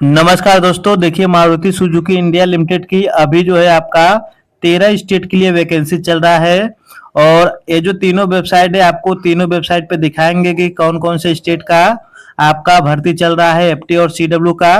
नमस्कार दोस्तों, देखिए मारुति सुजुकी इंडिया लिमिटेड की अभी जो है आपका 13 स्टेट के लिए वैकेंसी चल रहा है। और ये जो तीनों वेबसाइट है आपको तीनों वेबसाइट पे दिखाएंगे कि कौन कौन से स्टेट का आपका भर्ती चल रहा है, एफटी और सीडब्ल्यू का।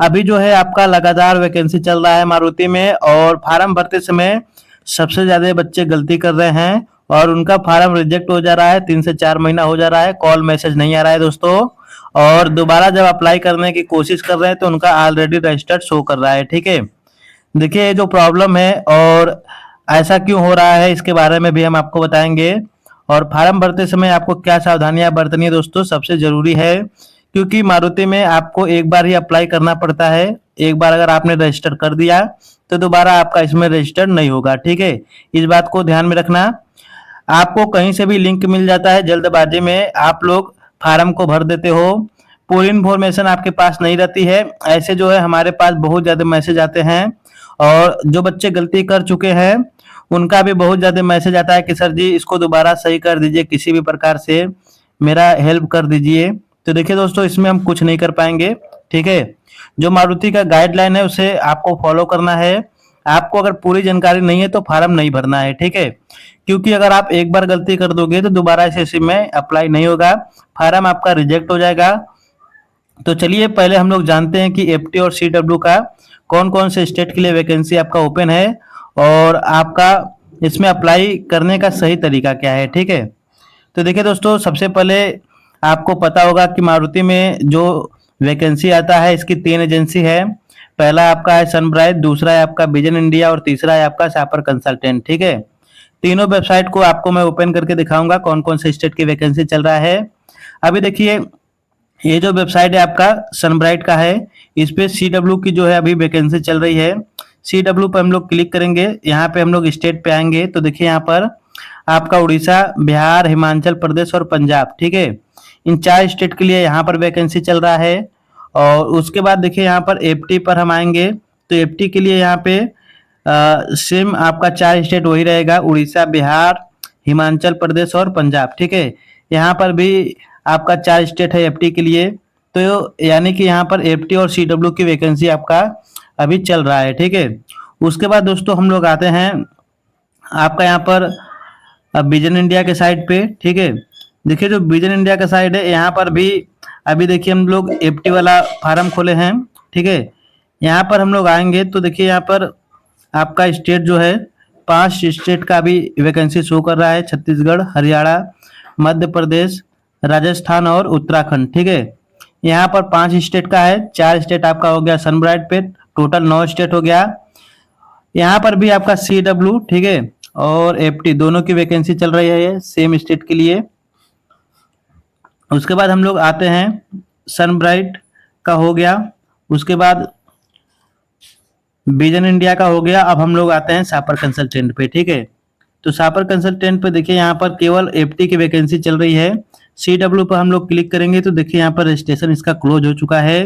अभी जो है आपका लगातार वैकेंसी चल रहा है मारुति में, और फार्म भरते समय सबसे ज्यादा बच्चे गलती कर रहे हैं और उनका फार्म रिजेक्ट हो जा रहा है। 3 से 4 महीना हो जा रहा है, कॉल मैसेज नहीं आ रहा है दोस्तों। और दोबारा जब अप्लाई करने की कोशिश कर रहे हैं तो उनका ऑलरेडी रजिस्टर्ड शो कर रहा है। ठीक है, देखिए ये जो प्रॉब्लम है और ऐसा क्यों हो रहा है इसके बारे में भी हम आपको बताएंगे। और फार्म भरते समय आपको क्या सावधानियां बरतनी है दोस्तों, सबसे जरूरी है, क्योंकि मारुति में आपको एक बार ही अप्लाई करना पड़ता है। एक बार अगर आपने रजिस्टर कर दिया तो दोबारा आपका इसमें रजिस्टर नहीं होगा। ठीक है, इस बात को ध्यान में रखना। आपको कहीं से भी लिंक मिल जाता है, जल्दबाजी में आप लोग फार्म को भर देते हो, पूरी इन्फॉर्मेशन आपके पास नहीं रहती है। ऐसे जो है हमारे पास बहुत ज्यादा मैसेज आते हैं, और जो बच्चे गलती कर चुके हैं उनका भी बहुत ज्यादा मैसेज आता है कि सर जी इसको दोबारा सही कर दीजिए, किसी भी प्रकार से मेरा हेल्प कर दीजिए। तो देखिए दोस्तों, इसमें हम कुछ नहीं कर पाएंगे। ठीक है, जो मारुति का गाइडलाइन है उसे आपको फॉलो करना है। आपको अगर पूरी जानकारी नहीं है तो फार्म नहीं भरना है। ठीक है, क्योंकि अगर आप एक बार गलती कर दोगे तो दोबारा इसे में अप्लाई नहीं होगा, फार्म आपका रिजेक्ट हो जाएगा। तो चलिए पहले हम लोग जानते हैं कि एफटी और सीडब्ल्यू का कौन कौन से स्टेट के लिए वैकेंसी आपका ओपन है और आपका इसमें अप्लाई करने का सही तरीका क्या है। ठीक है, तो देखिए दोस्तों, सबसे पहले आपको पता होगा कि मारुति में जो वैकेंसी आता है इसकी 3 एजेंसी है। पहला आपका है सनब्राइट, दूसरा है आपका विजन इंडिया और तीसरा है आपका शापर कंसल्टेंट। ठीक है, तीनों वेबसाइट को आपको मैं ओपन करके दिखाऊंगा कौन कौन से स्टेट की वैकेंसी चल रहा है। अभी देखिए, ये जो वेबसाइट है आपका सनब्राइट का है, इस पे सीडब्ल्यू की जो है अभी वैकेंसी चल रही है। सीडब्ल्यू पे हम लोग क्लिक करेंगे, यहाँ पे हम लोग स्टेट पे आएंगे तो देखिए यहाँ पर आपका उड़ीसा, बिहार, हिमाचल प्रदेश और पंजाब। ठीक है, इन 4 स्टेट के लिए यहाँ पर वैकेंसी चल रहा है। और उसके बाद देखिए यहाँ पर एफटी पर हम आएंगे तो एफटी के लिए यहाँ पे सेम आपका 4 स्टेट वही रहेगा, उड़ीसा, बिहार, हिमाचल प्रदेश और पंजाब। ठीक है, यहाँ पर भी आपका 4 स्टेट है एफटी के लिए। तो यानी कि यहाँ पर एफटी और सीडब्ल्यू की वैकेंसी आपका अभी चल रहा है। ठीक है, उसके बाद दोस्तों हम लोग आते हैं आपका यहाँ पर विजन इंडिया के साइड पे। ठीक है, देखिए जो विजन इंडिया का साइड है यहाँ पर भी अभी देखिए हम लोग एफटी वाला फार्म खोले हैं। ठीक है, यहाँ पर हम लोग आएंगे तो देखिए यहाँ पर आपका स्टेट जो है 5 स्टेट का भी वैकेंसी शो कर रहा है, छत्तीसगढ़, हरियाणा, मध्य प्रदेश, राजस्थान और उत्तराखंड। ठीक है, यहाँ पर 5 स्टेट का है, 4 स्टेट आपका हो गया सनब्राइट पे, टोटल 9 स्टेट हो गया। यहाँ पर भी आपका सीडब्ल्यू, ठीक है, और एफटी दोनों की वैकेंसी चल रही है सेम स्टेट के लिए। उसके बाद हम लोग आते हैं सनब्राइट का हो गया, उसके बाद विजन इंडिया का हो गया। अब हम लोग आते हैं शापर कंसल्टेंट पे। ठीक है, तो शापर कंसल्टेंट पे देखिए यहाँ पर केवल एफटी की वैकेंसी चल रही है। सीडब्ल्यू पर हम लोग क्लिक करेंगे तो देखिए यहाँ पर रजिस्ट्रेशन इसका क्लोज हो चुका है।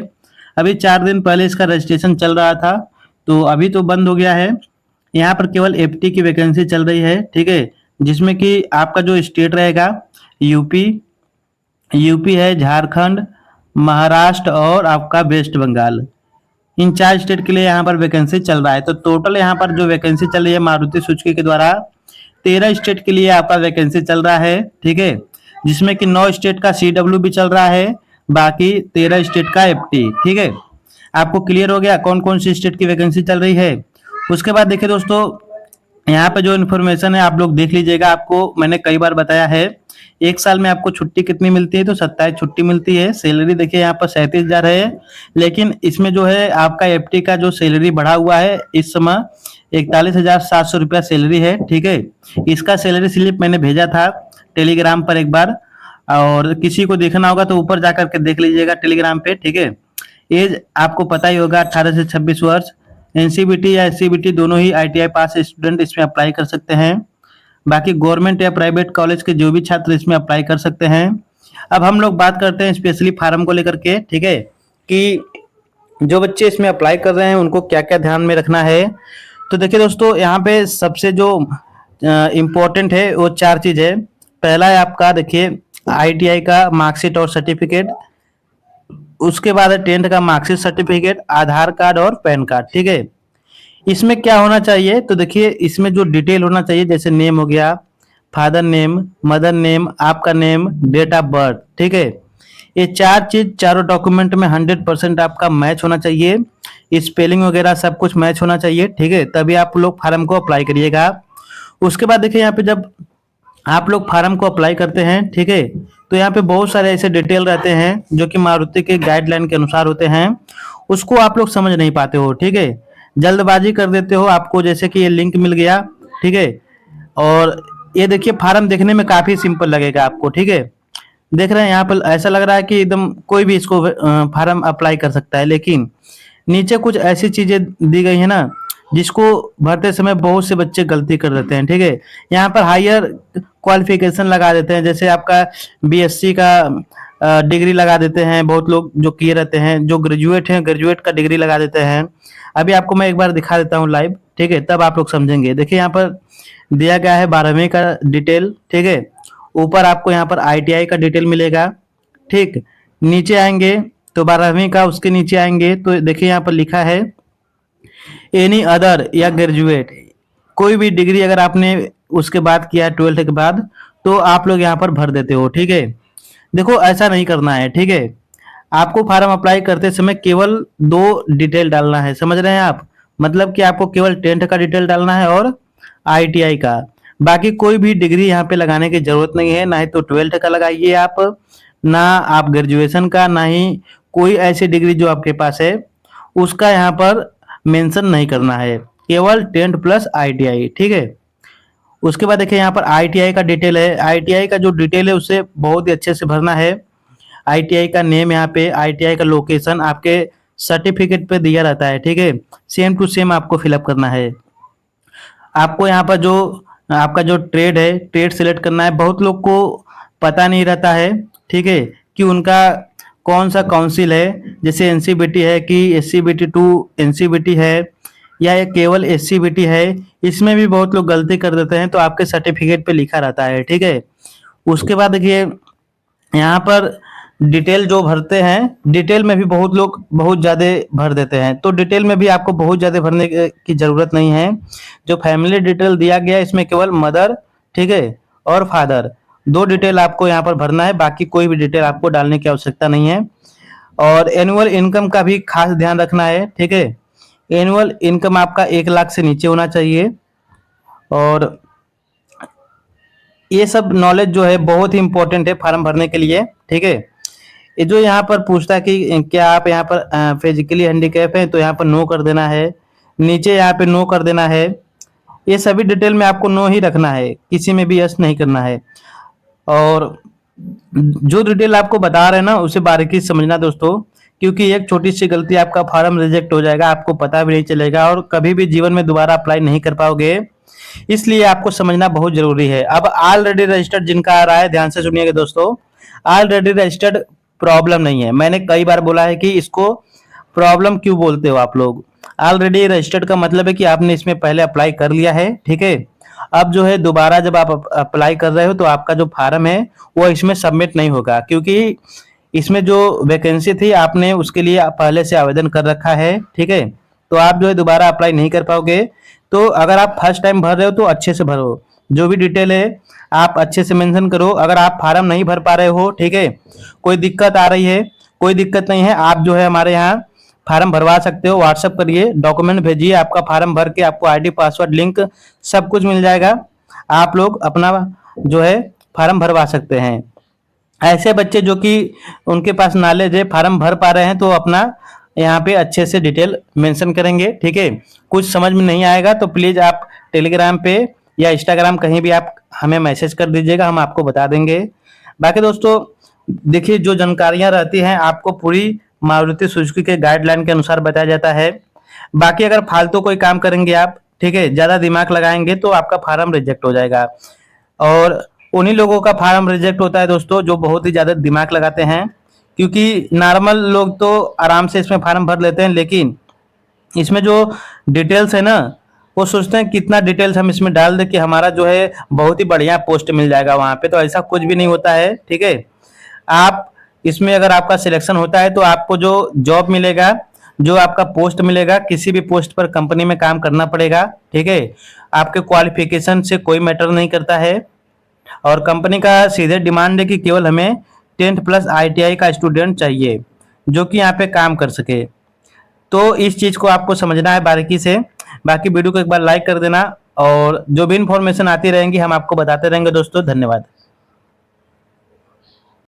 अभी 4 दिन पहले इसका रजिस्ट्रेशन चल रहा था, तो अभी तो बंद हो गया है। यहाँ पर केवल एफटी की वैकेंसी चल रही है। ठीक है, जिसमें कि आपका जो स्टेट रहेगा यूपी, यूपी है, झारखंड, महाराष्ट्र और आपका वेस्ट बंगाल। इन 4 स्टेट के लिए यहाँ पर वैकेंसी चल रहा है। तो टोटल यहाँ पर जो वैकेंसी चल रही है मारुति सुजुकी के द्वारा 13 स्टेट के लिए आपका वैकेंसी चल रहा है। ठीक है, जिसमें कि 9 स्टेट का सीडब्ल्यू भी चल रहा है, बाकी 13 स्टेट का एफटी। ठीक है, आपको क्लियर हो गया कौन कौन सी स्टेट की वैकेंसी चल रही है। उसके बाद देखिए दोस्तों, यहाँ पे जो इन्फॉर्मेशन है आप लोग देख लीजिएगा। आपको मैंने कई बार बताया है, 1 साल में आपको छुट्टी कितनी मिलती है, तो 27 छुट्टी मिलती है। सैलरी देखिए यहाँ पर 37,000 है, लेकिन इसमें जो है आपका एफटी का जो सैलरी बढ़ा हुआ है इस समय 41,700 रुपया सैलरी है। ठीक है, इसका सैलरी स्लिप मैंने भेजा था टेलीग्राम पर एक बार, और किसी को देखना होगा तो ऊपर जाकर के देख लीजिएगा टेलीग्राम पे। ठीक है, एज आपको पता ही होगा 18 से 26 वर्ष। एनसीबीटी या एससीबीटी दोनों ही आईटीआई पास स्टूडेंट इसमें अप्लाई कर सकते हैं। बाकी गवर्नमेंट या प्राइवेट कॉलेज के जो भी छात्र इसमें अप्लाई कर सकते हैं। अब हम लोग बात करते हैं स्पेशली फार्म को लेकर के। ठीक है, कि जो बच्चे इसमें अप्लाई कर रहे हैं उनको क्या क्या ध्यान में रखना है। तो देखिए दोस्तों, यहाँ पे सबसे जो इम्पोर्टेंट है वो 4 चीज है। पहला है आपका देखिए आईटीआई का मार्कशीट और सर्टिफिकेट। उसके बाद है 10th का मार्कशीट सर्टिफिकेट, आधार कार्ड और पैन कार्ड। ठीक है, इसमें क्या होना चाहिए तो देखिए इसमें जो डिटेल होना चाहिए जैसे नेम हो गया, फादर नेम, मदर नेम, आपका नेम, डेट ऑफ बर्थ। ठीक है, ये चार चीज चारों डॉक्यूमेंट में 100% आपका मैच होना चाहिए, स्पेलिंग वगैरह सब कुछ मैच होना चाहिए। ठीक है, तभी आप लोग फार्म को अप्लाई करिएगा। उसके बाद देखिए यहाँ पे जब आप लोग फार्म को अप्लाई करते हैं, ठीक है, तो यहाँ पे बहुत सारे ऐसे डिटेल रहते हैं जो कि मारुति के गाइडलाइन के अनुसार होते हैं, उसको आप लोग समझ नहीं पाते हो। ठीक है, जल्दबाजी कर देते हो, आपको जैसे कि ये लिंक मिल गया। ठीक है, और ये देखिए फार्म देखने में काफी सिंपल लगेगा आपको। ठीक है, देख रहे हैं यहाँ पर ऐसा लग रहा है कि एकदम कोई भी इसको फार्म अप्लाई कर सकता है, लेकिन नीचे कुछ ऐसी चीजें दी गई है ना जिसको भरते समय बहुत से बच्चे गलती कर देते हैं। ठीक है, यहाँ पर हायर क्वालिफिकेशन लगा देते हैं, जैसे आपका बीएससी का डिग्री लगा देते हैं बहुत लोग जो किए रहते हैं, जो ग्रेजुएट हैं ग्रेजुएट का डिग्री लगा देते हैं। अभी आपको मैं एक बार दिखा देता हूँ लाइव। ठीक है, तब आप लोग समझेंगे। देखिए यहाँ पर दिया गया है 12वीं का डिटेल। ठीक है, ऊपर आपको यहाँ पर आईटीआई का डिटेल मिलेगा। ठीक, नीचे आएंगे तो 12वीं का, उसके नीचे आएंगे तो देखिए यहाँ पर लिखा है एनी अदर या ग्रेजुएट, कोई भी डिग्री अगर आपने उसके बाद किया है 12th के बाद तो आप लोग यहाँ पर भर देते हो। ठीक है, देखो ऐसा नहीं करना है। ठीक है, आपको फार्म अप्लाई करते समय केवल दो डिटेल डालना है, समझ रहे हैं आप, मतलब कि आपको केवल 10th का डिटेल डालना है और आईटीआई का, बाकी कोई भी डिग्री यहाँ पे लगाने की जरूरत नहीं है। ना ही तो 12th का लगाइए आप, ना आप ग्रेजुएशन का, ना ही कोई ऐसी डिग्री जो आपके पास है उसका यहाँ पर मेंशन नहीं करना है, केवल 10th प्लस आईटीआई। ठीक है, उसके बाद देखिए यहाँ पर आईटीआई का डिटेल है। आईटीआई का जो डिटेल है उसे बहुत ही अच्छे से भरना है। आईटीआई का नेम, यहाँ पे आईटीआई का लोकेशन आपके सर्टिफिकेट पे दिया रहता है। ठीक है, सेम टू सेम आपको फिलअप करना है। आपको यहाँ पर जो आपका जो ट्रेड है, ट्रेड सिलेक्ट करना है। बहुत लोग को पता नहीं रहता है, ठीक है, कि उनका कौन सा काउंसिल है, जैसे एनसीबीटी है कि एससीबीटी टू एनसीबीटी है या ये केवल एससीबीटी है। इसमें भी बहुत लोग गलती कर देते हैं, तो आपके सर्टिफिकेट पे लिखा रहता है। ठीक है, उसके बाद देखिए यहाँ पर डिटेल जो भरते हैं, डिटेल में भी बहुत लोग बहुत ज़्यादा भर देते हैं, तो डिटेल में भी आपको बहुत ज़्यादा भरने की ज़रूरत नहीं है। जो फैमिली डिटेल दिया गया है इसमें केवल मदर, ठीक है, और फादर, दो डिटेल आपको यहाँ पर भरना है, बाकी कोई भी डिटेल आपको डालने की आवश्यकता नहीं है। और एनुअल इनकम का भी खास ध्यान रखना है। ठीक है, एनुअल इनकम आपका 1 लाख से नीचे होना चाहिए। और ये सब नॉलेज जो है बहुत ही इंपॉर्टेंट है फॉर्म भरने के लिए। ठीक है, ये जो यहाँ पर पूछता है कि क्या आप यहाँ पर फिजिकली हैंडीकैप हैं, तो यहाँ पर नो कर देना है, नीचे यहाँ पे नो कर देना है। ये सभी डिटेल में आपको नो ही रखना है, किसी में भी यस नहीं करना है। और जो डिटेल आपको बता रहे हैं ना उसे बारीकी से समझना दोस्तों, क्योंकि एक छोटी सी गलती आपका फॉर्म रिजेक्ट हो जाएगा, आपको पता भी नहीं चलेगा और कभी भी जीवन में दोबारा अप्लाई नहीं कर पाओगे, इसलिए आपको समझना बहुत जरूरी है। अब ऑलरेडी रजिस्टर्ड जिनका आ रहा है, ध्यान से सुनिएगा दोस्तों, ऑलरेडी रजिस्टर्ड प्रॉब्लम नहीं है। मैंने कई बार बोला है कि इसको प्रॉब्लम क्यों बोलते हो आप लोग। ऑलरेडी रजिस्टर्ड का मतलब है कि आपने इसमें पहले अप्लाई कर लिया है। ठीक है, अब जो है दोबारा जब आप अप्लाई कर रहे हो तो आपका जो फार्म है वो इसमें सबमिट नहीं होगा, क्योंकि इसमें जो वैकेंसी थी आपने उसके लिए पहले से आवेदन कर रखा है। ठीक है, तो आप जो है दोबारा अप्लाई नहीं कर पाओगे। तो अगर आप फर्स्ट टाइम भर रहे हो तो अच्छे से भरो, जो भी डिटेल है आप अच्छे से मेंशन करो। अगर आप फार्म नहीं भर पा रहे हो, ठीक है, कोई दिक्कत आ रही है, कोई दिक्कत नहीं है, आप जो है हमारे यहाँ फार्म भरवा सकते हो। व्हाट्सएप करिए, डॉक्यूमेंट भेजिए, आपका फार्म भर के आपको आईडी पासवर्ड लिंक सब कुछ मिल जाएगा, आप लोग अपना जो है फार्म भरवा सकते हैं। ऐसे बच्चे जो कि उनके पास नॉलेज है, फार्म भर पा रहे हैं, तो अपना यहाँ पे अच्छे से डिटेल मेंशन करेंगे। ठीक है, कुछ समझ में नहीं आएगा तो प्लीज आप टेलीग्राम पे या इंस्टाग्राम कहीं भी आप हमें मैसेज कर दीजिएगा, हम आपको बता देंगे। बाकी दोस्तों देखिए जो जानकारियां रहती हैं आपको पूरी मारुति सुजुकी के गाइडलाइन के अनुसार बताया जाता है। बाकी अगर फालतू कोई काम करेंगे आप, ठीक है, ज्यादा दिमाग लगाएंगे तो आपका फार्म रिजेक्ट हो जाएगा। और उन्हीं लोगों का फार्म रिजेक्ट होता है दोस्तों जो बहुत ही ज्यादा दिमाग लगाते हैं, क्योंकि नॉर्मल लोग तो आराम से इसमें फार्म भर लेते हैं, लेकिन इसमें जो डिटेल्स है ना वो सोचते हैं कितना डिटेल्स हम इसमें डाल दे कि हमारा जो है बहुत ही बढ़िया पोस्ट मिल जाएगा वहां पे, तो ऐसा कुछ भी नहीं होता है। ठीक है, आप इसमें अगर आपका सिलेक्शन होता है तो आपको जो जॉब मिलेगा, जो आपका पोस्ट मिलेगा, किसी भी पोस्ट पर कंपनी में काम करना पड़ेगा। ठीक है, आपके क्वालिफिकेशन से कोई मैटर नहीं करता है, और कंपनी का सीधे डिमांड है कि केवल हमें 10th प्लस ITI का स्टूडेंट चाहिए जो कि यहाँ पे काम कर सके। तो इस चीज़ को आपको समझना है बारीकी से। बाकी वीडियो को एक बार लाइक कर देना, और जो भी इंफॉर्मेशन आती रहेंगी हम आपको बताते रहेंगे दोस्तों। धन्यवाद।